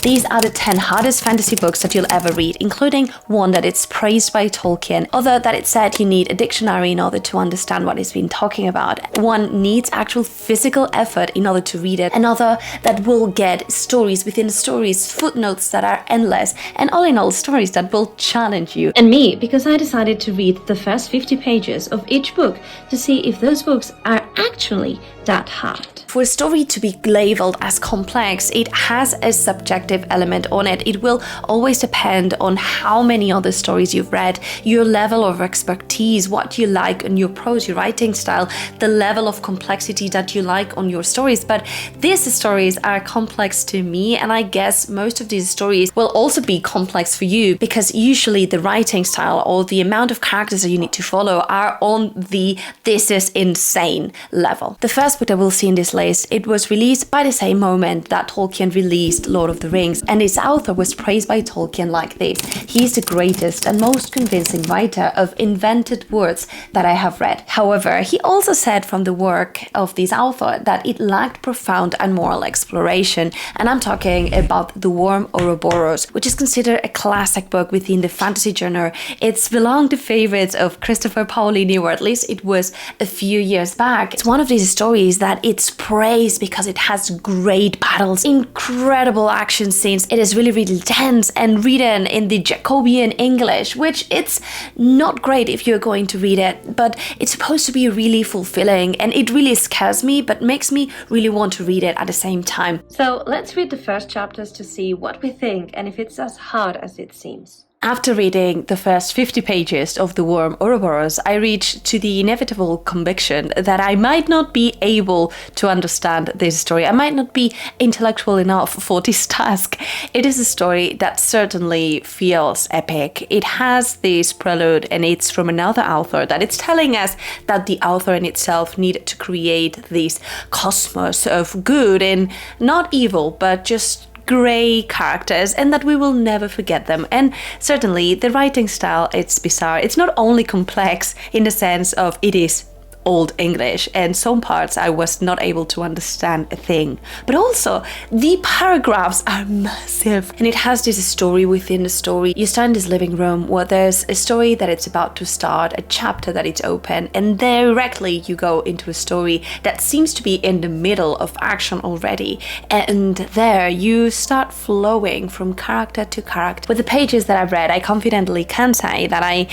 These are the 10 hardest fantasy books that you'll ever read, including one that it's praised by Tolkien, other that it said you need a dictionary in order to understand what it's been talking about. One needs actual physical effort in order to read it. Another that will get stories within stories, footnotes that are endless, and all in all, stories that will challenge you. And me, because I decided to read the first 50 pages of each book to see if those books are actually that hard. For a story to be labeled as complex, it has a subjective element on it. It will always depend on how many other stories you've read, your level of expertise, what you like in your prose, your writing style, the level of complexity that you like on your stories. But these stories are complex to me, and I guess most of these stories will also be complex for you, because usually the writing style or the amount of characters that you need to follow are on the "this is insane" level. The first book that we'll see in this list, it was released by the same moment that Tolkien released Lord of the Rings, and its author was praised by Tolkien like this: "He is the greatest and most convincing writer of invented words that I have read." However, he also said from the work of this author that it lacked profound and moral exploration, and I'm talking about the Worm Ouroboros, which is considered a classic book within the fantasy genre. It's belonged to favorites of Christopher Paolini, or at least it was a few years back. It's one of these stories that it's praised because it has great battles, incredible action scenes. It is really, really dense and written in the Jacobean English, which it's not great if you're going to read it, but it's supposed to be really fulfilling, and it really scares me, but makes me really want to read it at the same time. So let's read the first chapters to see what we think and if it's as hard as it seems. After reading the first 50 pages of The Worm Ouroboros, I reached to the inevitable conviction that I might not be able to understand this story. I might not be intellectual enough for this task. It is a story that certainly feels epic. It has this prelude, and it's from another author, that it's telling us that the author in itself needed to create this cosmos of good and not evil, but just grey characters, and that we will never forget them. And certainly the writing style, it's bizarre. It's not only complex in the sense of it is Old English, and some parts I was not able to understand a thing, but also the paragraphs are massive, and it has this story within the story. You start in this living room where there's a story that it's about to start, a chapter that it's open, and directly you go into a story that seems to be in the middle of action already, and there you start flowing from character to character. With the pages that I've read, I confidently can say that I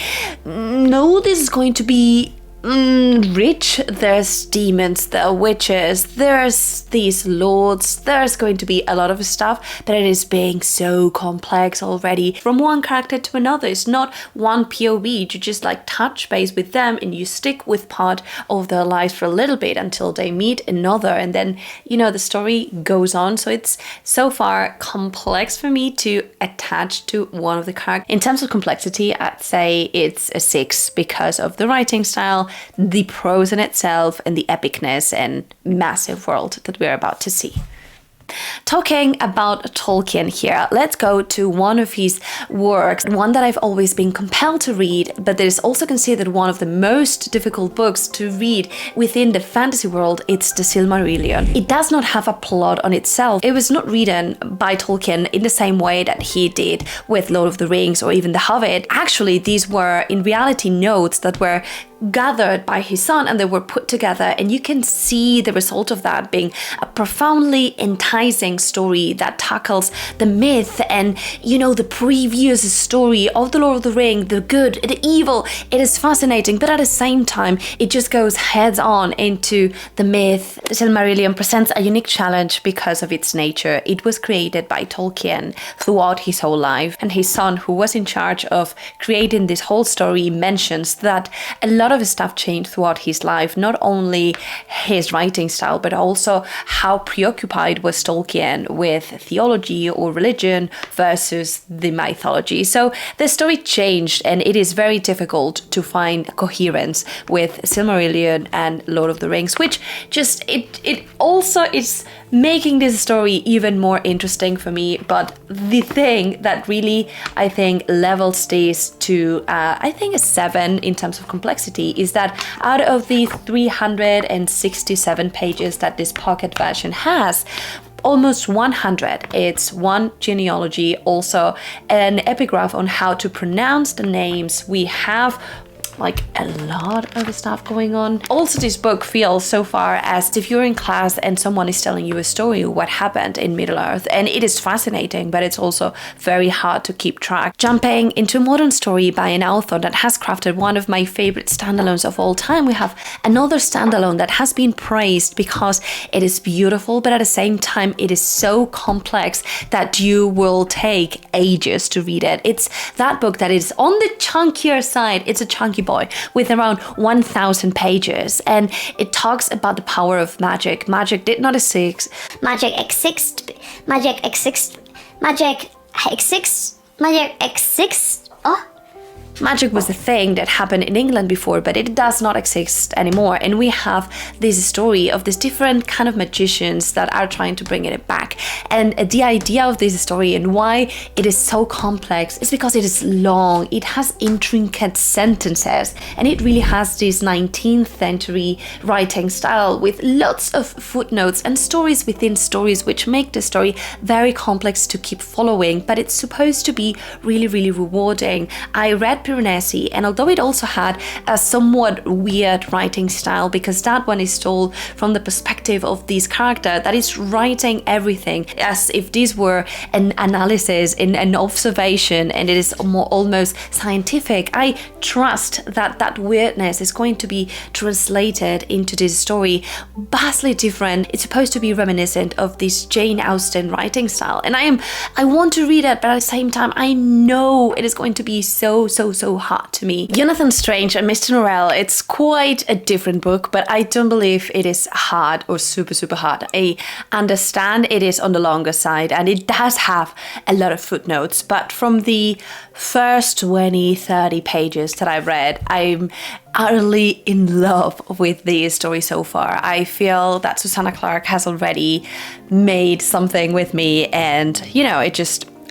know this is going to be rich. There's demons, there are witches, there's these lords, there's going to be a lot of stuff, but it is being so complex already from one character to another. It's not one POV. You just like touch base with them and you stick with part of their lives for a little bit until they meet another, and then the story goes on. So it's so far complex for me to attach to one of the characters. In terms of complexity, I'd say it's a 6 because of the writing style, the prose in itself, and the epicness and massive world that we're about to see. Talking about Tolkien here, let's go to one of his works, one that I've always been compelled to read, but that is also considered one of the most difficult books to read within the fantasy world. It's the Silmarillion. It does not have a plot on itself. It was not written by Tolkien in the same way that he did with Lord of the Rings or even The Hobbit. Actually, these were in reality notes that were gathered by his son, and they were put together, and you can see the result of that being a profoundly enticing story that tackles the myth and the previous story of the Lord of the Ring, the good, the evil. It is fascinating, but at the same time it just goes heads on into the myth. Silmarillion presents a unique challenge because of its nature. It was created by Tolkien throughout his whole life, and his son, who was in charge of creating this whole story, mentions that a lot of stuff changed throughout his life, not only his writing style, but also how preoccupied was Tolkien with theology or religion versus the mythology. So the story changed, and it is very difficult to find coherence with Silmarillion and Lord of the Rings, which just it also is making this story even more interesting for me. But the thing that really, I think, levels this to I think a 7 in terms of complexity is that out of the 367 pages that this pocket version has, almost 100. It's one genealogy, also an epigraph on how to pronounce the names. We have like a lot of stuff going on. Also, this book feels so far as if you're in class and someone is telling you a story of what happened in Middle-earth, and it is fascinating, but it's also very hard to keep track. Jumping into a modern story by an author that has crafted one of my favorite standalones of all time, we have another standalone that has been praised because it is beautiful, but at the same time it is so complex that you will take ages to read it. It's that book that is on the chunkier side. It's a chunky boy with around 1,000 pages, and it talks about the power of magic. Magic did not exist. Magic exists. Magic exists. Magic exists. Magic exists. Oh. Magic was a thing that happened in England before, but it does not exist anymore. And we have this story of these different kind of magicians that are trying to bring it back. And the idea of this story and why it is so complex is because it is long. It has intricate sentences, and it really has this 19th century writing style with lots of footnotes and stories within stories, which make the story very complex to keep following. But it's supposed to be really, really rewarding. I read Piranesi, and although it also had a somewhat weird writing style, because that one is told from the perspective of this character that is writing everything as if this were an analysis, in an observation, and it is more almost scientific. I trust that that weirdness is going to be translated into this story vastly different. It's supposed to be reminiscent of this Jane Austen writing style, and I want to read it, but at the same time I know it is going to be so hard to me. Jonathan Strange and Mr. Norrel, it's quite a different book, but I don't believe it is hard or super hard. I understand it is on the longer side, and it does have a lot of footnotes, but from the first 20-30 pages that I've read, I'm utterly in love with the story so far. I feel that Susanna Clarke has already made something with me, and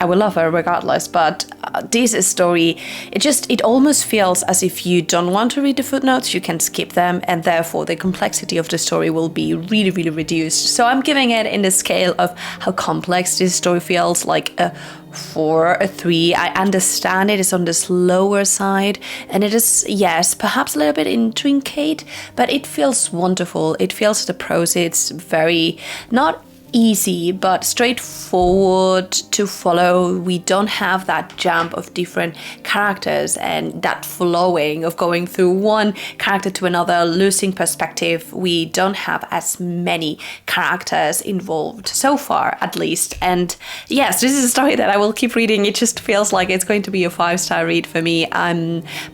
I will love her regardless, but this story, it almost feels as if you don't want to read the footnotes, you can skip them, and therefore the complexity of the story will be really, really reduced. So I'm giving it in the scale of how complex this story feels, like a 4, a 3. I understand it is on the slower side, and it is, yes, perhaps a little bit intricate, but it feels wonderful. It feels the prose, it's very, not easy but straightforward to follow. We don't have that jump of different characters and that flowing of going through one character to another, losing perspective. We don't have as many characters involved so far, at least. And yes, this is a story that I will keep reading. It just feels like it's going to be a 5-star read for me.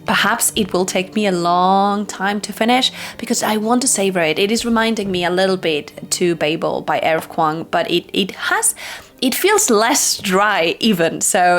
Perhaps it will take me a long time to finish because I want to savor it. It is reminding me a little bit to Babel by Erf Kwang, but it feels less dry even, so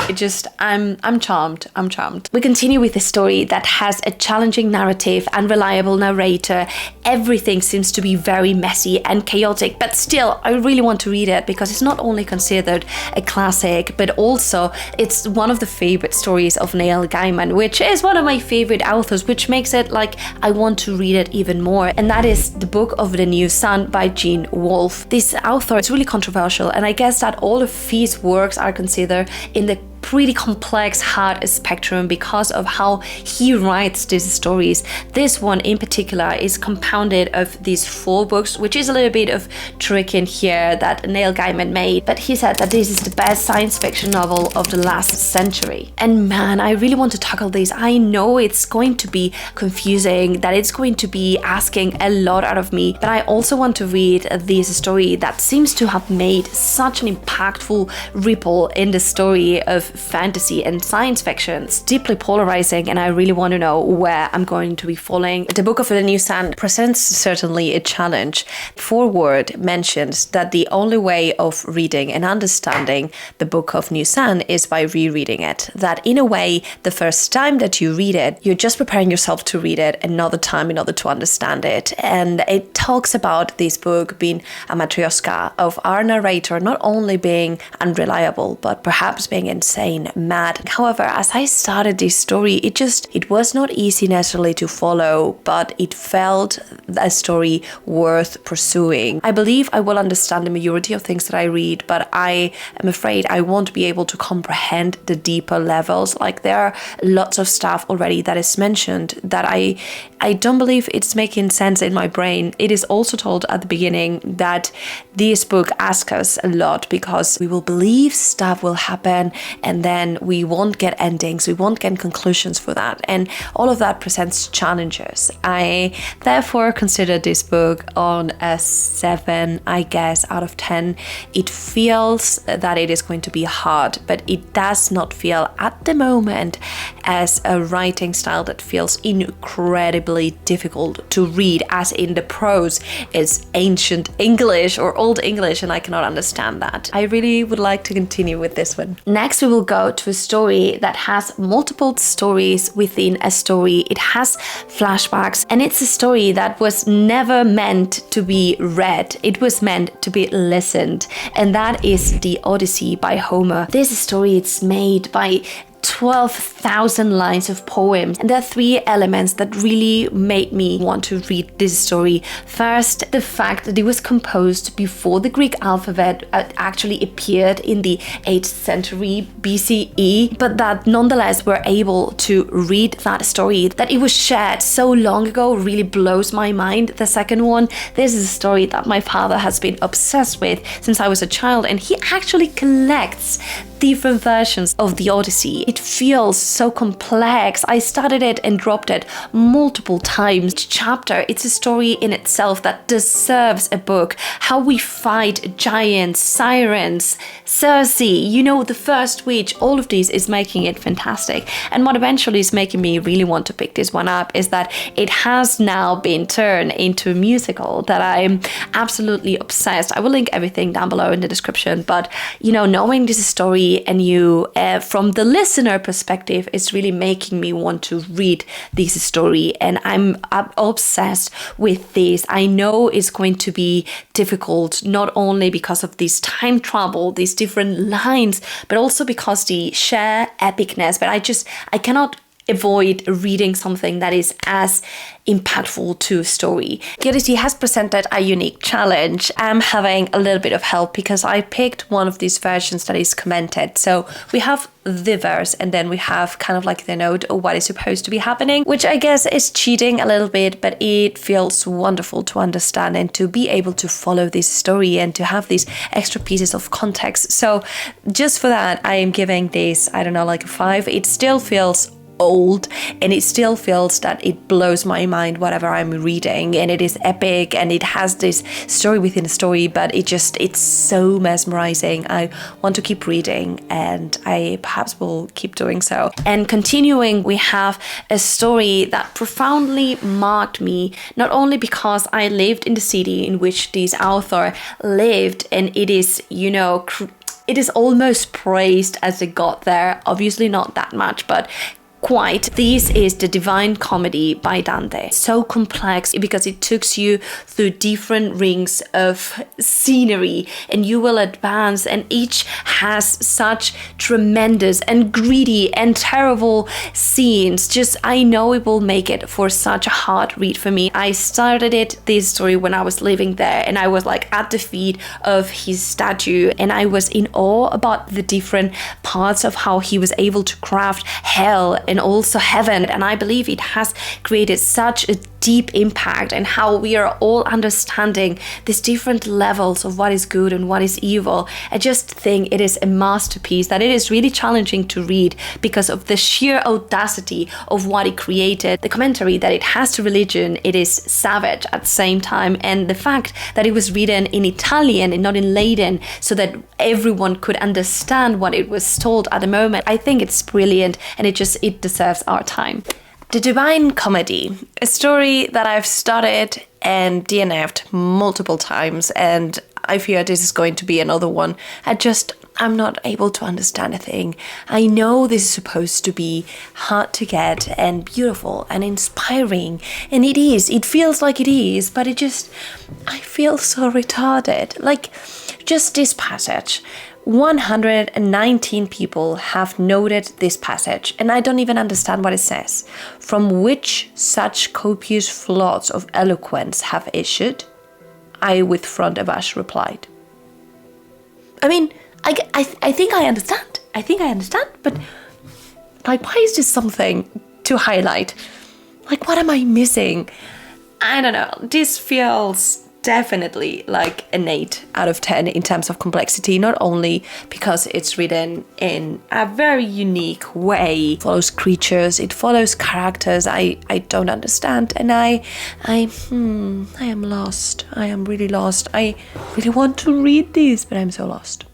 I'm charmed. We continue with a story that has a challenging narrative and reliable narrator. Everything seems to be very messy and chaotic, but still I really want to read it because it's not only considered a classic, but also it's one of the favorite stories of Neil Gaiman, which is one of my favorite authors, which makes it like I want to read it even more, and that is The Book of the New Sun by Gene Wolfe. This author is really controversial, and I guess that all of his works are considered in the pretty complex, hard spectrum because of how he writes these stories. This one in particular is compounded of these 4 books, which is a little bit of trick in here that Neil Gaiman made, but he said that this is the best science fiction novel of the last century. And man, I really want to tackle this. I know it's going to be confusing, that it's going to be asking a lot out of me, but I also want to read this story that seems to have made such an impactful ripple in the story of fantasy and science fiction. It's deeply polarizing, and I really want to know where I'm going to be falling. The Book of the New Sun presents certainly a challenge. Foreword mentions that the only way of reading and understanding the Book of New Sun is by rereading it. That in a way, the first time that you read it, you're just preparing yourself to read it another time in order to understand it. And it talks about this book being a matryoshka of our narrator not only being unreliable, but perhaps being insane brain mad. However, as I started this story, it was not easy necessarily to follow, but it felt a story worth pursuing. I believe I will understand the majority of things that I read, but I am afraid I won't be able to comprehend the deeper levels. Like, there are lots of stuff already that is mentioned that I don't believe it's making sense in my brain. It is also told at the beginning that this book asks us a lot, because we will believe stuff will happen and then we won't get endings, we won't get conclusions for that, and all of that presents challenges. I therefore consider this book on a 7, I guess, out of 10. It feels that it is going to be hard, but it does not feel at the moment as a writing style that feels incredibly difficult to read, as in the prose is ancient English or Old English, and I cannot understand that. I really would like to continue with this one. Next, we will go to a story that has multiple stories within a story. It has flashbacks, and it's a story that was never meant to be read. It was meant to be listened, and that is the Odyssey by Homer. This story, it's made by 12,000 lines of poems, and there are 3 elements that really made me want to read this story. First, the fact that it was composed before the Greek alphabet actually appeared in the 8th century BCE, but that nonetheless we're able to read that story, that it was shared so long ago, really blows my mind. The second one, this is a story that my father has been obsessed with since I was a child, and he actually collects different versions of the Odyssey. It feels so complex. I started it and dropped it multiple times. Each chapter, it's a story in itself that deserves a book. How we fight giants, sirens, Circe, the first witch, all of these is making it fantastic. And what eventually is making me really want to pick this one up is that it has now been turned into a musical that I'm absolutely obsessed. I will link everything down below in the description, but knowing this story and you from the listener perspective, it's really making me want to read this story, and I'm obsessed with this. I know it's going to be difficult, not only because of this time travel, these different lines, but also because the sheer epicness. But I cannot avoid reading something that is as impactful to a story. The Odyssey has presented a unique challenge. I'm having a little bit of help because I picked one of these versions that is commented. So we have the verse, and then we have kind of like the note of what is supposed to be happening, which I guess is cheating a little bit, but it feels wonderful to understand and to be able to follow this story and to have these extra pieces of context. So just for that, I am giving this, like a 5. It still feels old, and it still feels that it blows my mind whatever I'm reading, and it is epic, and it has this story within a story, but it's so mesmerizing. I want to keep reading, and I perhaps will keep doing so. And continuing, we have a story that profoundly marked me, not only because I lived in the city in which this author lived, and it is, it is almost praised as a god there, obviously not that much, but quite. This is the Divine Comedy by Dante. So complex because it takes you through different rings of scenery, and you will advance, and each has such tremendous and greedy and terrible scenes. I know it will make it for such a hard read for me. I started this story when I was living there, and I was like at the feet of his statue, and I was in awe about the different parts of how he was able to craft hell and also heaven. And I believe it has created such a deep impact, and how we are all understanding these different levels of what is good and what is evil. I just think it is a masterpiece that it is really challenging to read because of the sheer audacity of what it created. The commentary that it has to religion, it is savage at the same time, and the fact that it was written in Italian and not in Latin so that everyone could understand what it was told at the moment. I think it's brilliant, and it deserves our time. The Divine Comedy, a story that I've started and DNF'd multiple times, and I fear this is going to be another one. I'm not able to understand a thing. I know this is supposed to be hard to get and beautiful and inspiring, and it is. It feels like it is, but I feel so retarded. Like, just this passage. 119 people have noted this passage, and I don't even understand what it says. From which such copious floods of eloquence have issued? I with front abash replied. I mean, I think I understand. But like, why is this something to highlight? Like, what am I missing? I don't know. This feels definitely like an 8 out of 10 in terms of complexity, not only because it's written in a very unique way. It follows creatures, it follows characters I don't understand, and I am lost. I am really lost. I really want to read this, but I'm so lost.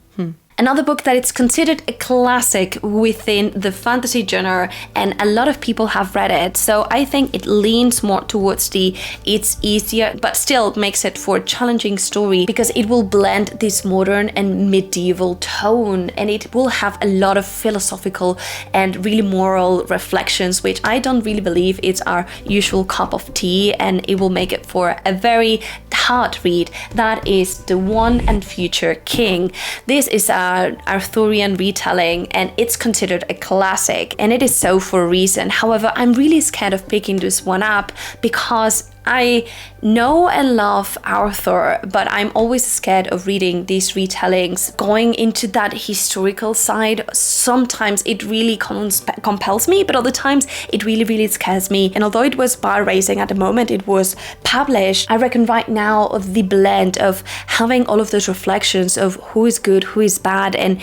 Another book that it's considered a classic within the fantasy genre, and a lot of people have read it. So I think it leans more towards it's easier, but still makes it for a challenging story, because it will blend this modern and medieval tone, and it will have a lot of philosophical and really moral reflections, which I don't really believe it's our usual cup of tea, and it will make it for a very hard read. That is The One and Future King. This is a Arthurian retelling, and it's considered a classic, and it is so for a reason. However, I'm really scared of picking this one up because I know and love Arthur, but I'm always scared of reading these retellings, going into that historical side. Sometimes it really compels me, but other times it really scares me. And although it was bar raising at the moment it was published, I reckon right now of the blend of having all of those reflections of who is good, who is bad, and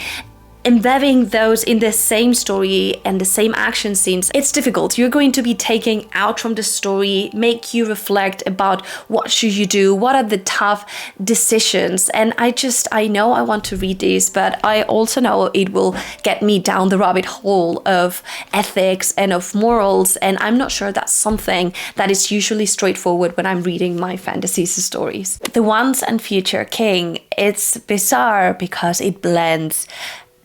embedding those in the same story and the same action scenes, it's difficult. You're going to be taking out from the story, make you reflect about what should you do, what are the tough decisions. And I know I want to read this, but I also know it will get me down the rabbit hole of ethics and of morals, and I'm not sure that's something that is usually straightforward when I'm reading my fantasy stories. The Once and Future King, it's bizarre because it blends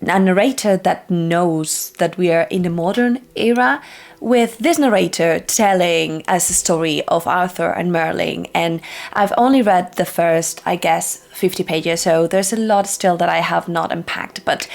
a narrator that knows that we are in the modern era with this narrator telling us a story of Arthur and Merlin. And I've only read the first, 50 pages, so there's a lot still that I have not unpacked, but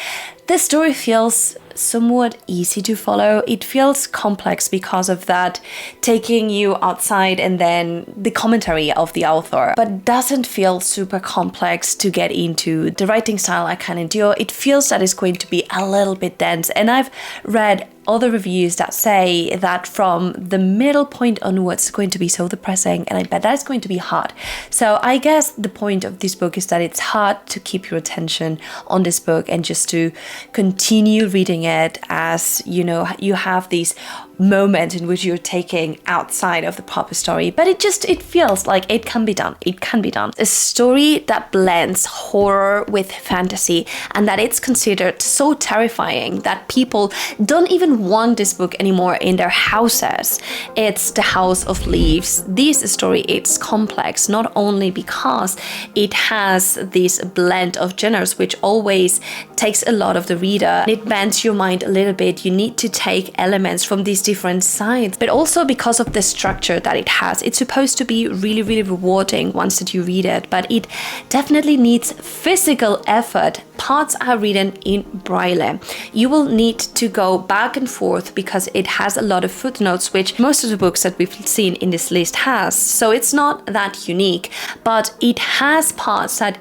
the story feels somewhat easy to follow. It feels complex because of that, taking you outside and then the commentary of the author, but doesn't feel super complex to get into. The writing style I can endure. It feels that it's going to be a little bit dense, and I've read other reviews that say that from the middle point onwards it's going to be so depressing, and I bet that it's going to be hard. So I guess the point of this book is that it's hard to keep your attention on this book and just to continue reading it, as you know, you have these moments in which you're taking outside of the proper story, but it feels like it can be done. A story that blends horror with fantasy, and that it's considered so terrifying that people don't even want this book anymore in their houses. It's The House of Leaves. This story, it's complex, not only because it has this blend of genres, which always takes a lot of the reader. It bends your mind a little bit. You need to take elements from these different sides, but also because of the structure that it has. It's supposed to be really rewarding once that you read it, but it definitely needs physical effort. Parts are written in Braille. You will need to go back and forth because it has a lot of footnotes, which most of the books that we've seen in this list has. So it's not that unique, but it has parts that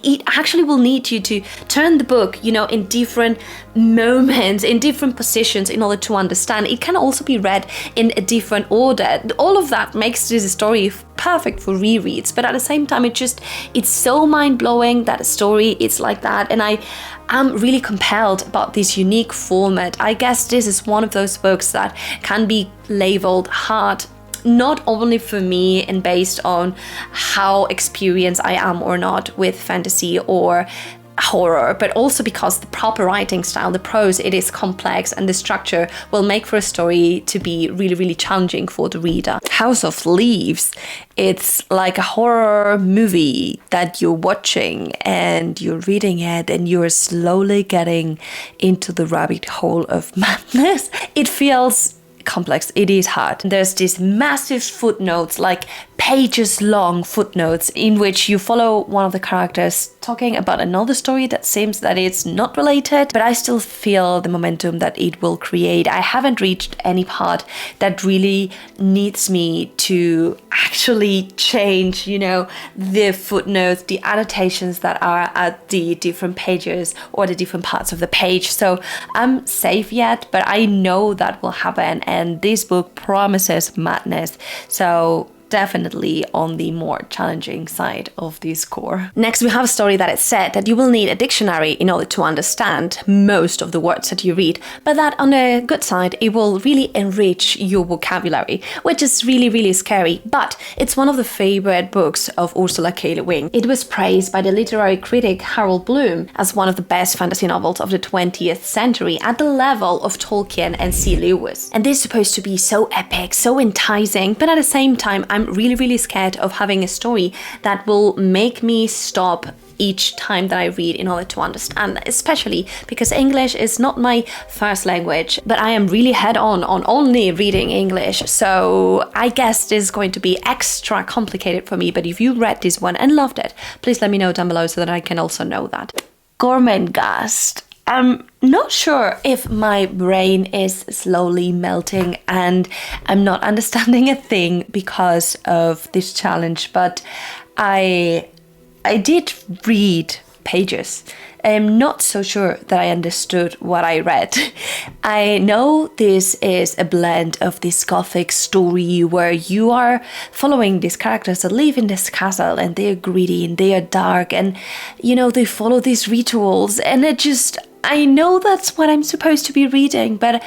it actually will need you to turn the book, in different moments, in different positions in order to understand. It can also be read in a different order. All of that makes this story perfect for rereads, but at the same time, it's so mind-blowing that a story is like that, and I am really compelled about this unique format. I guess this is one of those books that can be labeled hard, not only for me and based on how experienced I am or not with fantasy or horror, but also because the proper writing style, the prose, it is complex, and the structure will make for a story to be really challenging for the reader. House of Leaves, it's like a horror movie that you're watching and you're reading it and you're slowly getting into the rabbit hole of madness. It feels complex. It is hard. There's these massive footnotes, like pages long footnotes, in which you follow one of the characters talking about another story that seems that it's not related, but I still feel the momentum that it will create. I haven't reached any part that really needs me to actually change, the footnotes, the annotations that are at the different pages or the different parts of the page. So I'm safe yet, but I know that will happen, and this book promises madness. So definitely on the more challenging side of this core. Next, we have a story that it said that you will need a dictionary in order to understand most of the words that you read, but that on the good side, it will really enrich your vocabulary, which is really, really scary. But it's one of the favorite books of Ursula K. Le Guin. It was praised by the literary critic Harold Bloom as one of the best fantasy novels of the 20th century, at the level of Tolkien and C. Lewis. And this is supposed to be so epic, so enticing, but at the same time, I'm really, really scared of having a story that will make me stop each time that I read in order to understand, especially because English is not my first language, but I am really head on only reading English. So I guess this is going to be extra complicated for me. But if you read this one and loved it, please let me know down below so that I can also know that. Gormenghast. I'm not sure if my brain is slowly melting and I'm not understanding a thing because of this challenge, but I did read pages. I'm not so sure that I understood what I read. I know this is a blend of this gothic story where you are following these characters that live in this castle, and they are greedy and they are dark, and they follow these rituals, and I know that's what I'm supposed to be reading, but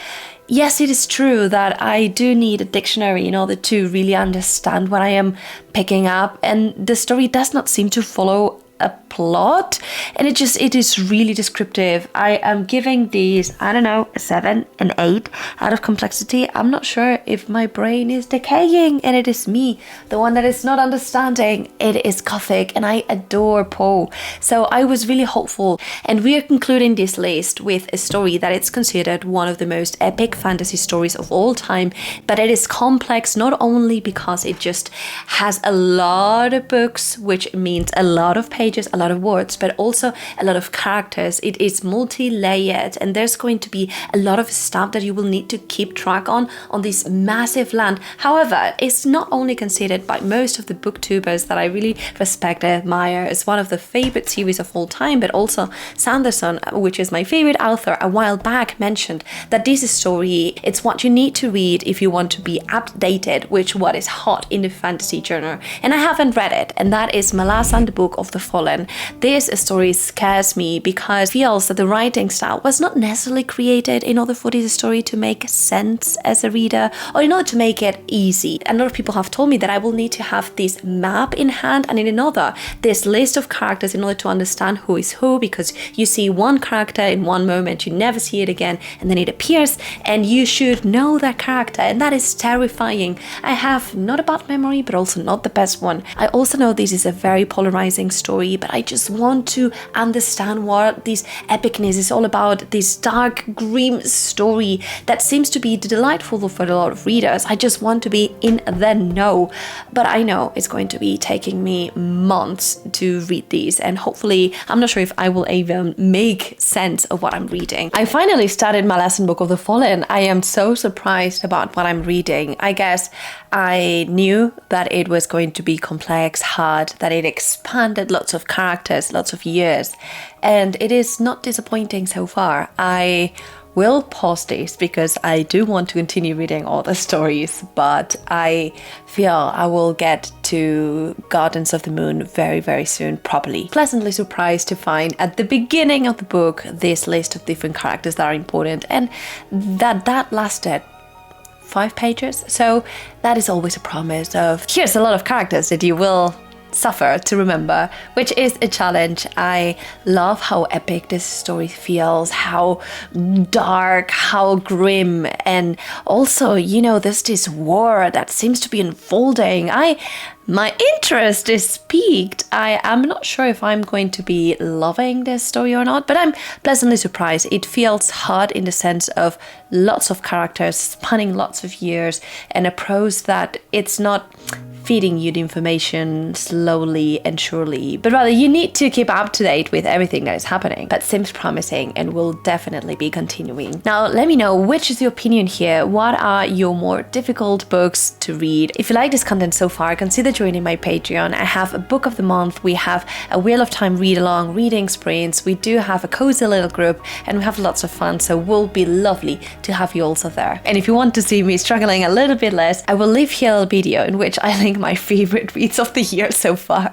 yes, it is true that I do need a dictionary in order to really understand what I am picking up, and the story does not seem to follow a plot, and it is really descriptive. I am giving these, a 7, an 8 out of complexity. I'm not sure if my brain is decaying, and it is me, the one that is not understanding. It is gothic, and I adore Poe. So I was really hopeful, and we are concluding this list with a story that it's considered one of the most epic fantasy stories of all time, but it is complex not only because it just has a lot of books, which means a lot of pages, a lot of words, but also a lot of characters. It is multi-layered, and there's going to be a lot of stuff that you will need to keep track on this massive land. However, it's not only considered by most of the booktubers that I really respect and admire as one of the favorite series of all time, but also Sanderson, which is my favorite author, a while back mentioned that this story, it's what you need to read if you want to be updated with what is hot in the fantasy genre. And I haven't read it, and that is Malazan, the Book of the Fallen. This story scares me because it feels that the writing style was not necessarily created in order for this story to make sense as a reader, or in order to make it easy. A lot of people have told me that I will need to have this map in hand, and in another, this list of characters in order to understand who is who, because you see one character in one moment, you never see it again, and then it appears, and you should know that character, and that is terrifying. I have not a bad memory, but also not the best one. I also know this is a very polarizing story, but I just want to understand what this epicness is all about, this dark, grim story that seems to be delightful for a lot of readers. I just want to be in the know, but I know it's going to be taking me months to read these, and hopefully, I'm not sure if I will even make sense of what I'm reading. I finally started Malazan, Book of the Fallen. I am so surprised about what I'm reading. I guess I knew that it was going to be complex, hard, that it expanded lots of characters, lots of years, and it is not disappointing so far. I will pause this because I do want to continue reading all the stories, but I feel I will get to Gardens of the Moon very, very soon, properly. Pleasantly surprised to find at the beginning of the book this list of different characters that are important, and that lasted 5 pages. So that is always a promise of here's a lot of characters that you will suffer to remember, which is a challenge. I love how epic this story feels, how dark, how grim, and also, there's this war that seems to be unfolding. My interest is piqued. I am not sure if I'm going to be loving this story or not, but I'm pleasantly surprised. It feels hard in the sense of lots of characters spanning lots of years, and a prose that it's not feeding you the information slowly and surely, but rather you need to keep up to date with everything that is happening. But seems promising and will definitely be continuing. Now, let me know which is your opinion here. What are your more difficult books to read? If you like this content so far, consider joining my Patreon. I have a book of the month, we have a Wheel of Time read along, reading sprints, we do have a cozy little group, and we have lots of fun, so it will be lovely to have you also there. And if you want to see me struggling a little bit less, I will leave here a video in which I link my favorite reads of the year so far.